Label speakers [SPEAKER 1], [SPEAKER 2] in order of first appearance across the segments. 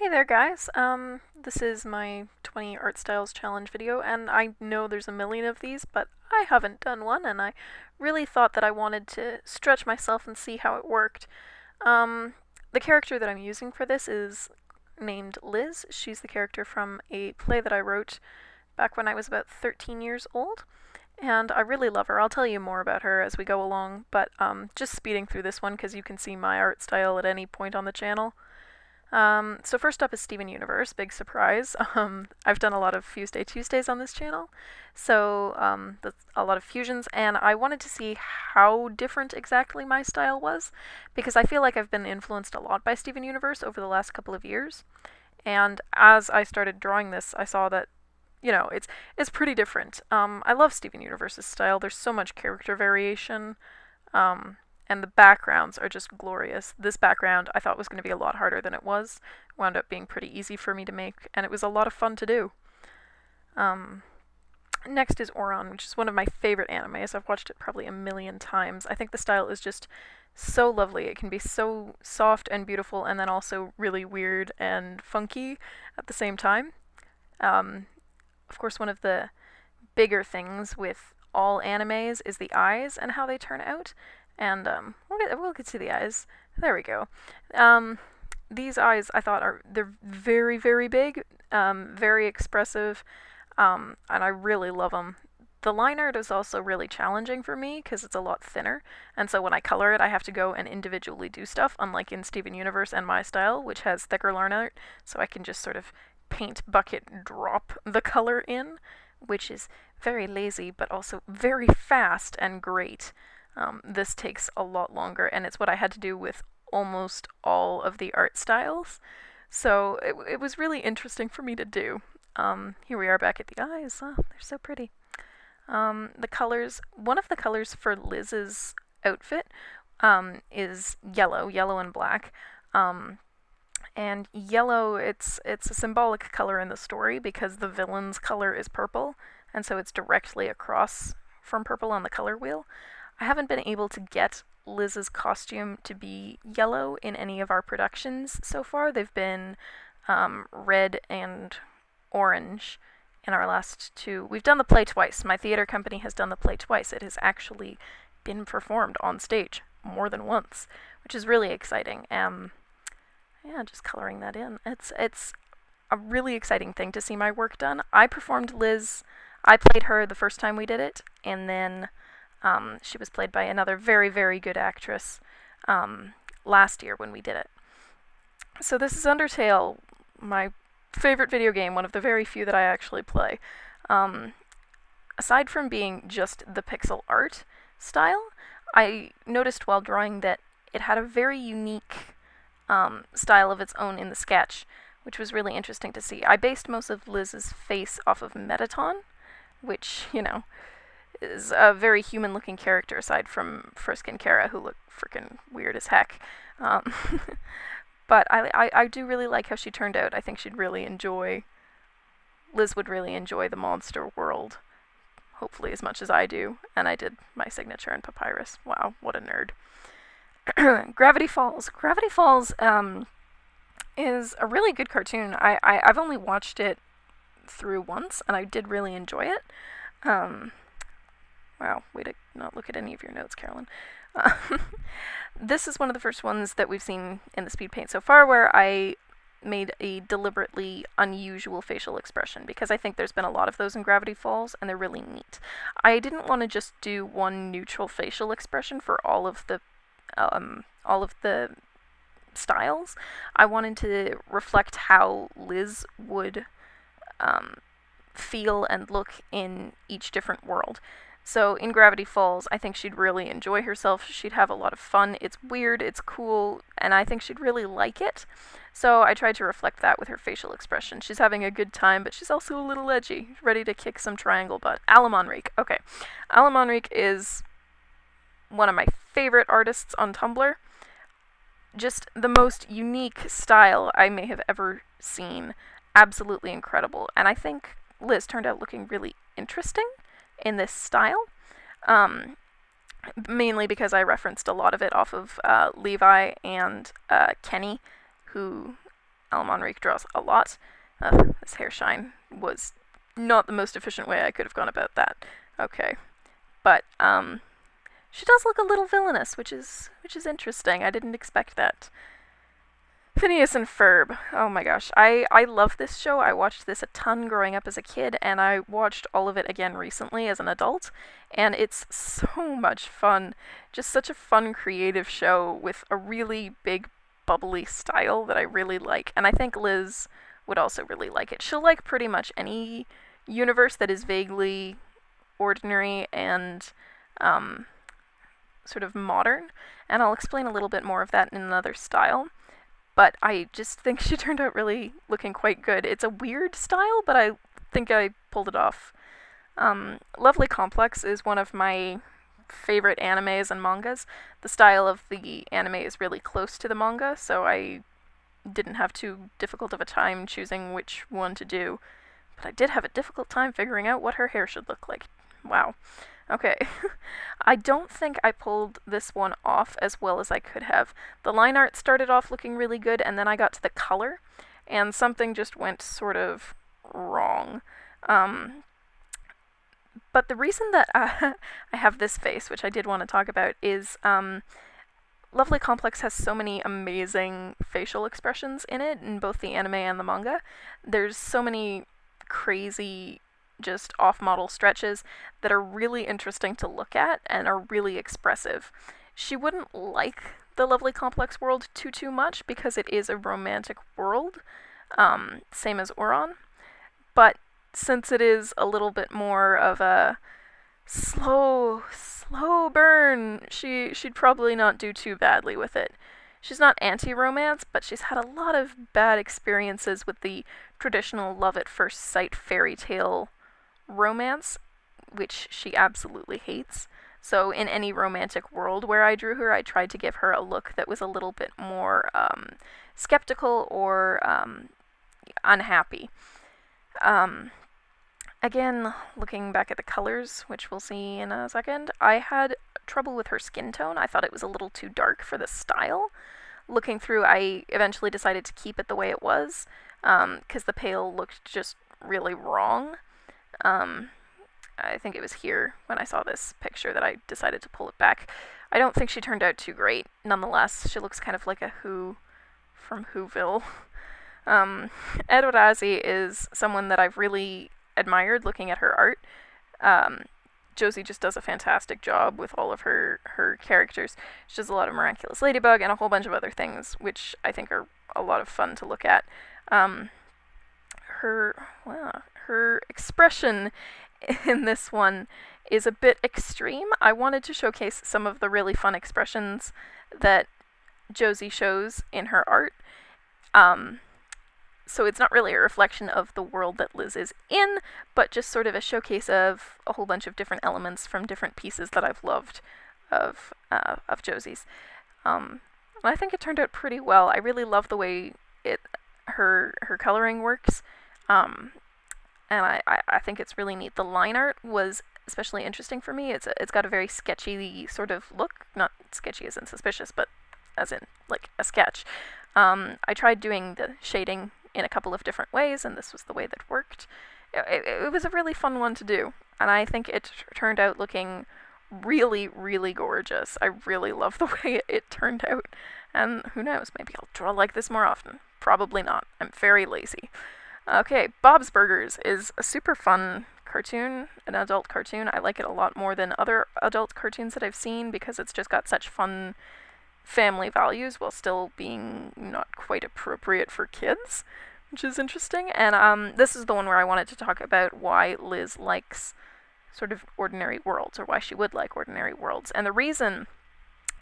[SPEAKER 1] Hey there, guys. This is my 20 art styles challenge video, and I know there's a million of these, but I haven't done one, and I really thought that I wanted to stretch myself and see how it worked. The character that I'm using for this is named Liz. She's the character from a play that I wrote back when I was about 13 years old, and I really love her. I'll tell you more about her as we go along, but just speeding through this one because you can see my art style at any point on the channel. So first up is Steven Universe, big surprise. I've done a lot of Fuse Tuesdays on this channel, so that's a lot of fusions, and I wanted to see how different exactly my style was, because I feel like I've been influenced a lot by Steven Universe over the last couple of years, and as I started drawing this, I saw that, it's pretty different. I love Steven Universe's style. There's so much character variation. Um, and the backgrounds are just glorious. This background I thought was going to be a lot harder than it was. Wound up being pretty easy for me to make, and it was a lot of fun to do. Um, Next is Ouran, which is one of my favorite animes. I've watched it probably a million times. I think the style is just so lovely. It can be so soft and beautiful, and then also really weird and funky at the same time. Um, of course, one of the bigger things with all animes is the eyes and how they turn out. And we'll get to the eyes. There we go. These eyes I thought they're very, very big, very expressive, and I really love them. The line art is also really challenging for me because it's a lot thinner, and so when I color it, I have to go and individually do stuff, unlike in Steven Universe and my style, which has thicker line art, so I can just sort of paint bucket drop the color in, which is very lazy but also very fast and great. This takes a lot longer, and it's what I had to do with almost all of the art styles. So it was really interesting for me to do. Here we are back at the eyes. Oh, they're so pretty. The colors, one of the colors for Liz's outfit is yellow and black. And yellow, it's a symbolic color in the story because the villain's color is purple, and so it's directly across from purple on the color wheel. I haven't been able to get Liz's costume to be yellow in any of our productions so far. They've been red and orange in our last two. We've done the play twice. My theater company has done the play twice. It has actually been performed on stage more than once, which is really exciting. Yeah, just coloring that in. It's a really exciting thing to see my work done. I performed Liz. I played her the first time we did it, and then she was played by another very, very good actress last year when we did it. So this is Undertale, my favorite video game, one of the very few that I actually play. Aside from being just the pixel art style, I noticed while drawing that it had a very unique style of its own in the sketch, which was really interesting to see. I based most of Liz's face off of Metaton, which, is a very human-looking character aside from Frisk and Kara, who look freaking weird as heck. But I do really like how she turned out. I think Liz would really enjoy the monster world, hopefully as much as I do. And I did my signature in Papyrus. Wow, what a nerd. Gravity Falls. Gravity Falls is a really good cartoon. I've only watched it through once, and I did really enjoy it. Wow, way to not look at any of your notes, Carolyn. This is one of the first ones that we've seen in the speed paint so far where I made a deliberately unusual facial expression, because I think there's been a lot of those in Gravity Falls, and they're really neat. I didn't want to just do one neutral facial expression for all of the styles. I wanted to reflect how Liz would feel and look in each different world. So in Gravity Falls, I think she'd really enjoy herself. She'd have a lot of fun. It's weird, it's cool, and I think she'd really like it. So I tried to reflect that with her facial expression. She's having a good time, but she's also a little edgy, ready to kick some triangle butt. Aleman Rake. Okay. Aleman Rake is one of my favorite artists on Tumblr. Just the most unique style I may have ever seen. Absolutely incredible. And I think Liz turned out looking really interesting in this style, mainly because I referenced a lot of it off of Levi and Kenny, who Aleman Rake draws a lot. This hair shine was not the most efficient way I could have gone about that. Okay. But, she does look a little villainous, which is interesting. I didn't expect that. Phineas and Ferb. Oh my gosh. I love this show. I watched this a ton growing up as a kid, and I watched all of it again recently as an adult, and it's so much fun. Just such a fun, creative show with a really big, bubbly style that I really like, and I think Liz would also really like it. She'll like pretty much any universe that is vaguely ordinary and sort of modern, and I'll explain a little bit more of that in another style. But I just think she turned out really looking quite good. It's a weird style, but I think I pulled it off. Lovely Complex is one of my favorite animes and mangas. The style of the anime is really close to the manga, so I didn't have too difficult of a time choosing which one to do. But I did have a difficult time figuring out what her hair should look like. Wow. Okay. I don't think I pulled this one off as well as I could have. The line art started off looking really good, and then I got to the color, and something just went sort of wrong. But the reason that I have this face, which I did want to talk about, is Lovely Complex has so many amazing facial expressions in it, in both the anime and the manga. There's so many crazy, just off-model stretches that are really interesting to look at and are really expressive. She wouldn't like the Lovely Complex world too much because it is a romantic world, same as Ouran, but since it is a little bit more of a slow burn, she'd probably not do too badly with it. She's not anti-romance, but she's had a lot of bad experiences with the traditional love at first sight fairy tale romance, which she absolutely hates. So in any romantic world where I drew her, I tried to give her a look that was a little bit more skeptical or unhappy. Again, looking back at the colors, which we'll see in a second, I had trouble with her skin tone. I thought it was a little too dark for the style. Looking through, I eventually decided to keep it the way it was, because the pale looked just really wrong. I think it was here when I saw this picture that I decided to pull it back. I don't think she turned out too great. Nonetheless, she looks kind of like a Who from Whoville. Edorazi is someone that I've really admired looking at her art. Josie just does a fantastic job with all of her characters. She does a lot of Miraculous Ladybug and a whole bunch of other things, which I think are a lot of fun to look at. Her expression in this one is a bit extreme. I wanted to showcase some of the really fun expressions that Josie shows in her art. So it's not really a reflection of the world that Liz is in, but just sort of a showcase of a whole bunch of different elements from different pieces that I've loved of Josie's. And I think it turned out pretty well. I really love the way her coloring works. And I think it's really neat. The line art was especially interesting for me. It's got a very sketchy sort of look. Not sketchy as in suspicious, but as in, like, a sketch. I tried doing the shading in a couple of different ways, and this was the way that worked. It was a really fun one to do, and I think it turned out looking really, really gorgeous. I really love the way it turned out, and who knows, maybe I'll draw like this more often. Probably not. I'm very lazy. Okay, Bob's Burgers is a super fun cartoon, an adult cartoon. I like it a lot more than other adult cartoons that I've seen because it's just got such fun family values while still being not quite appropriate for kids, which is interesting. And this is the one where I wanted to talk about why Liz likes sort of ordinary worlds, or why she would like ordinary worlds. And the reason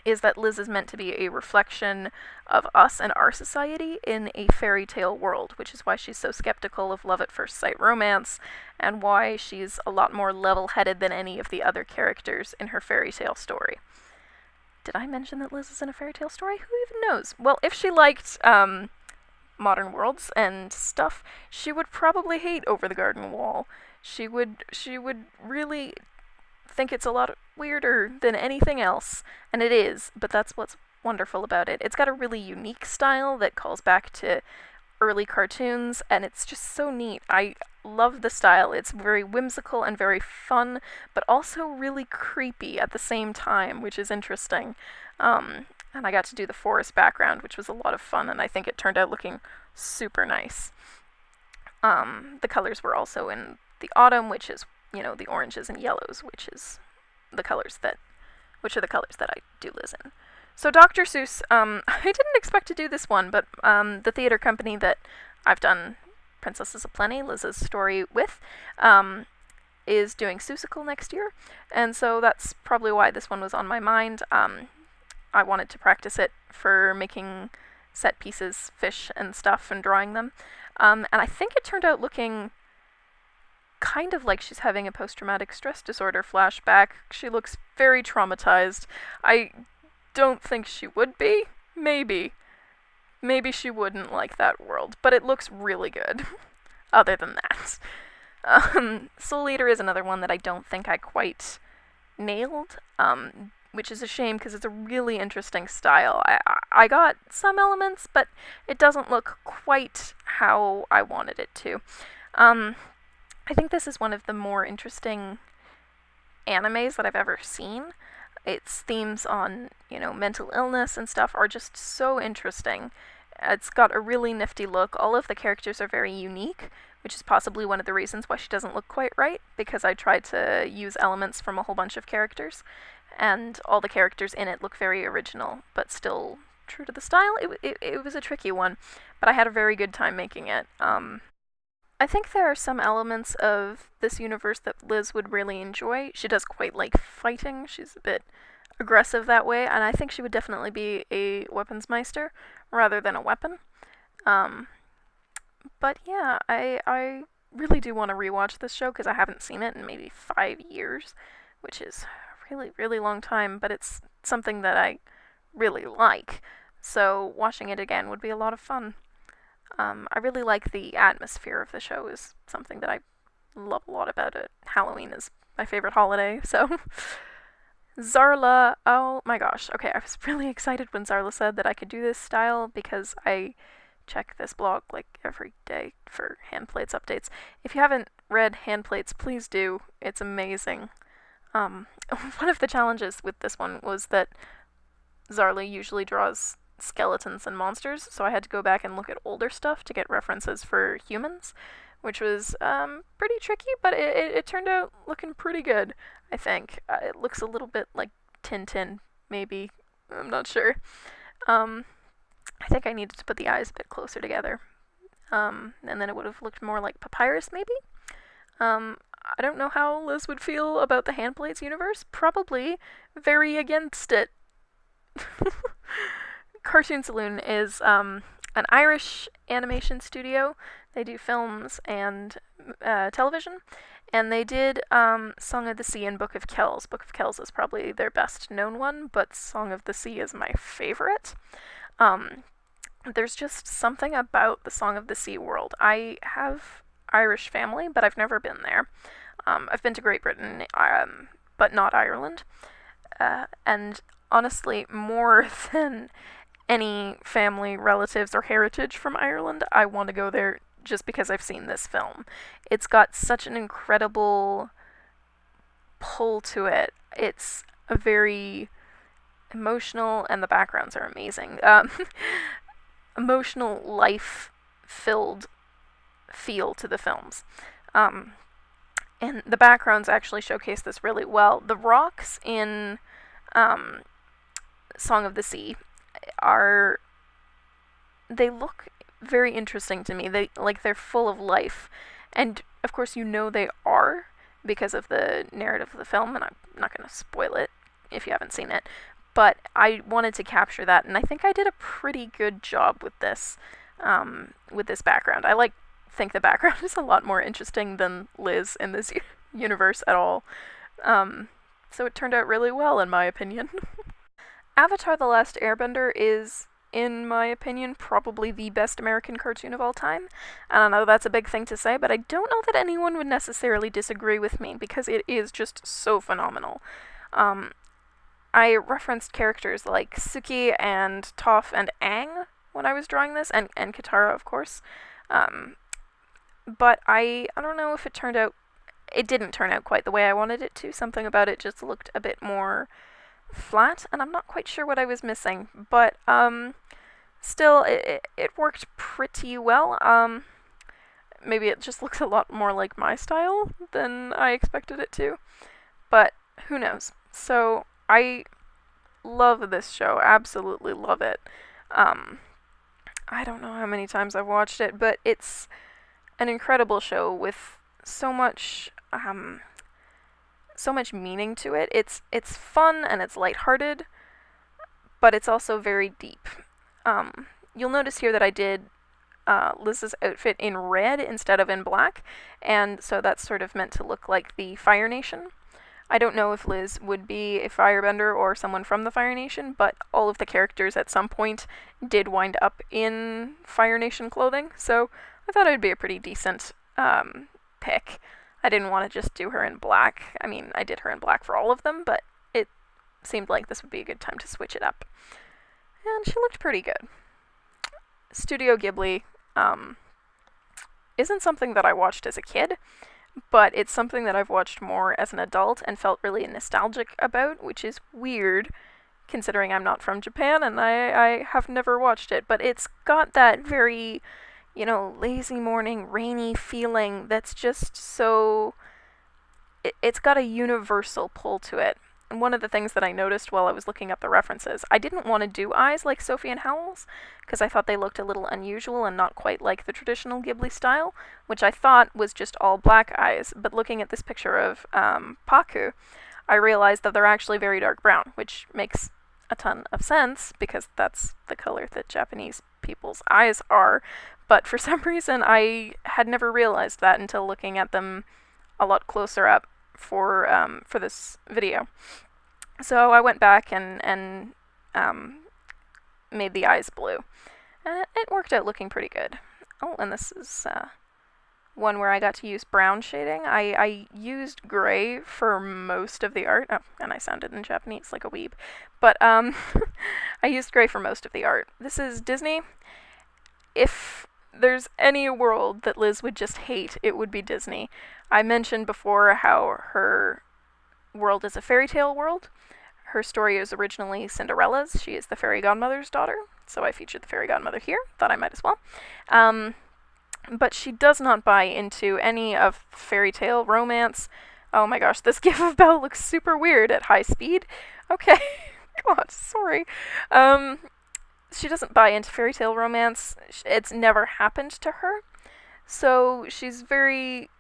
[SPEAKER 1] is that Liz is meant to be a reflection of us and our society in a fairy tale world, which is why she's so skeptical of love at first sight romance, and why she's a lot more level-headed than any of the other characters in her fairy tale story. Did I mention that Liz is in a fairy tale story? Who even knows? Well, if she liked modern worlds and stuff, she would probably hate Over the Garden Wall. She would really think it's a lot weirder than anything else, and it is, but that's what's wonderful about it. It's got a really unique style that calls back to early cartoons, and it's just so neat. I love the style. It's very whimsical and very fun, but also really creepy at the same time, which is interesting. And I got to do the forest background, which was a lot of fun, and I think it turned out looking super nice. The colors were also in the autumn, which is, the oranges and yellows, which are the colors that I do Liz in. So Dr. Seuss, I didn't expect to do this one, but the theater company that I've done Princesses of Plenty, Liz's story with, is doing Seussical next year, and so that's probably why this one was on my mind. I wanted to practice it for making set pieces, fish and stuff, and drawing them, and I think it turned out looking kind of like she's having a post-traumatic stress disorder flashback. She looks very traumatized. I don't think she would be. Maybe she wouldn't like that world, but it looks really good. Other than that. Soul Eater is another one that I don't think I quite nailed, which is a shame because it's a really interesting style. I got some elements, but it doesn't look quite how I wanted it to. I think this is one of the more interesting animes that I've ever seen. Its themes on, mental illness and stuff are just so interesting. It's got a really nifty look. All of the characters are very unique, which is possibly one of the reasons why she doesn't look quite right, because I tried to use elements from a whole bunch of characters, and all the characters in it look very original, but still true to the style. It was a tricky one, but I had a very good time making it. I think there are some elements of this universe that Liz would really enjoy. She does quite like fighting. She's a bit aggressive that way, and I think she would definitely be a weaponsmeister rather than a weapon. But yeah, I really do want to rewatch this show because I haven't seen it in maybe 5 years, which is a really, really long time, but it's something that I really like. So watching it again would be a lot of fun. I really like the atmosphere of the show is something that I love a lot about it. Halloween is my favorite holiday, so... Zaarly, oh my gosh. Okay, I was really excited when Zaarly said that I could do this style because I check this blog like every day for Handplates updates. If you haven't read Handplates, please do. It's amazing. One of the challenges with this one was that Zaarly usually draws skeletons and monsters, so I had to go back and look at older stuff to get references for humans, which was pretty tricky, but it turned out looking pretty good, I think. It looks a little bit like Tintin, maybe. I'm not sure. I think I needed to put the eyes a bit closer together, and then it would have looked more like Papyrus, maybe? I don't know how Liz would feel about the Handplates universe. Probably very against it. Cartoon Saloon is an Irish animation studio. They do films and television, and they did Song of the Sea and Book of Kells. Book of Kells is probably their best known one, but Song of the Sea is my favorite. There's just something about the Song of the Sea world. I have Irish family, but I've never been there. I've been to Great Britain, but not Ireland. And honestly, more than any family, relatives, or heritage from Ireland, I want to go there just because I've seen this film. It's got such an incredible pull to it. It's a very emotional, and the backgrounds are amazing. Emotional, life-filled feel to the films. And the backgrounds actually showcase this really well. The rocks in Song of the Sea they look very interesting to me. They're full of life. And of course they are because of the narrative of the film, and I'm not going to spoil it if you haven't seen it. But I wanted to capture that, and I think I did a pretty good job with this background. I think the background is a lot more interesting than Liz in this universe at all. So it turned out really well, in my opinion. Avatar: The Last Airbender is, in my opinion, probably the best American cartoon of all time. I don't know, that's a big thing to say, but I don't know that anyone would necessarily disagree with me, because it is just so phenomenal. I referenced characters like Suki and Toph and Aang when I was drawing this, and Katara, of course. But I don't know if it didn't turn out quite the way I wanted it to. Something about it just looked a bit more flat, and I'm not quite sure what I was missing. But still, it worked pretty well. Maybe it just looks a lot more like my style than I expected it to, but who knows. So I love this show, absolutely love it. I don't know how many times I've watched it, but it's an incredible show with so much meaning to it. It's fun and it's lighthearted, but it's also very deep. You'll notice here that I did Liz's outfit in red instead of in black, and so that's sort of meant to look like the Fire Nation. I don't know if Liz would be a firebender or someone from the Fire Nation, but all of the characters at some point did wind up in Fire Nation clothing, so I thought it would be a pretty decent pick. I didn't want to just do her in black. I mean, I did her in black for all of them, but it seemed like this would be a good time to switch it up. And she looked pretty good. Studio Ghibli isn't something that I watched as a kid, but it's something that I've watched more as an adult and felt really nostalgic about, which is weird considering I'm not from Japan and I have never watched it, but it's got that very, lazy morning, rainy feeling that's just so... It's got a universal pull to it. And one of the things that I noticed while I was looking up the references, I didn't want to do eyes like Sophie and Howl's, because I thought they looked a little unusual and not quite like the traditional Ghibli style, which I thought was just all black eyes, but looking at this picture of Paku, I realized that they're actually very dark brown, which makes a ton of sense, because that's the color that Japanese people's eyes are, but for some reason I had never realized that until looking at them a lot closer up for this video. So I went back and made the eyes blue. And it worked out looking pretty good. Oh, and this is one where I got to use brown shading. I used gray for most of the art. Oh, and I sounded in Japanese like a weeb. But I used gray for most of the art. This is Disney. If there's any world that Liz would just hate, it would be Disney. I mentioned before how her world is a fairy tale world. Her story is originally Cinderella's. She is the fairy godmother's daughter, so I featured the fairy godmother here. Thought I might as well. But she does not buy into any of fairy tale romance. Oh my gosh, this gif of Belle looks super weird at high speed. Okay, God, sorry. She doesn't buy into fairy tale romance. It's never happened to her. So she's very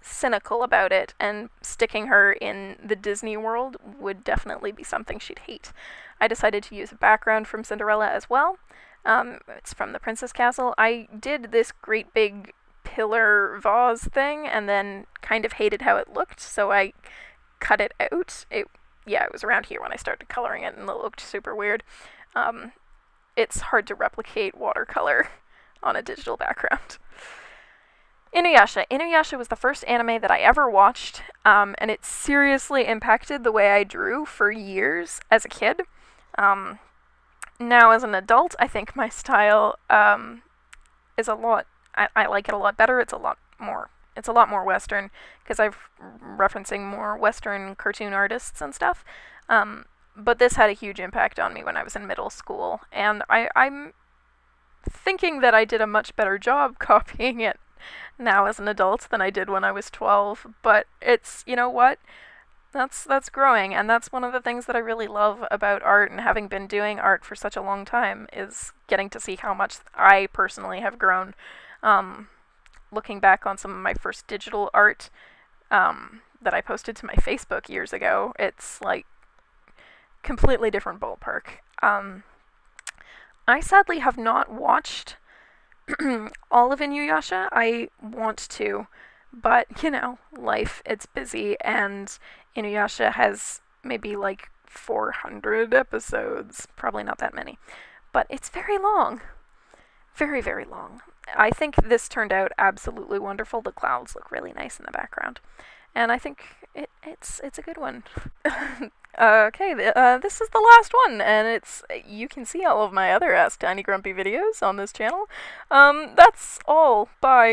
[SPEAKER 1] cynical about it, and sticking her in the Disney world would definitely be something she'd hate. I decided to use a background from Cinderella as well. It's from the Princess Castle. I did this great big pillar vase thing and then kind of hated how it looked, so I cut it out. It was around here when I started coloring it, and it looked super weird. It's hard to replicate watercolor on a digital background. Inuyasha. Inuyasha was the first anime that I ever watched, and it seriously impacted the way I drew for years as a kid. Now as an adult, I think my style is a lot... I like it a lot better. It's a lot more Western, because I'm referencing more Western cartoon artists and stuff. But this had a huge impact on me when I was in middle school, and I'm thinking that I did a much better job copying it now as an adult than I did when I was 12, but it's, you know what, that's growing, and that's one of the things that I really love about art, and having been doing art for such a long time, is getting to see how much I personally have grown. Looking back on some of my first digital art that I posted to my Facebook years ago, it's like completely different ballpark. I sadly have not watched all of Inuyasha. I want to, but life, it's busy, and Inuyasha has maybe like 400 episodes, probably not that many, but it's very long, very, very long. I think this turned out absolutely wonderful. The clouds look really nice in the background, and I think it's a good one.
[SPEAKER 2] Okay, this is the last one, and you can see all of my other Ask Tiny Grumpy videos on this channel. That's all. Bye.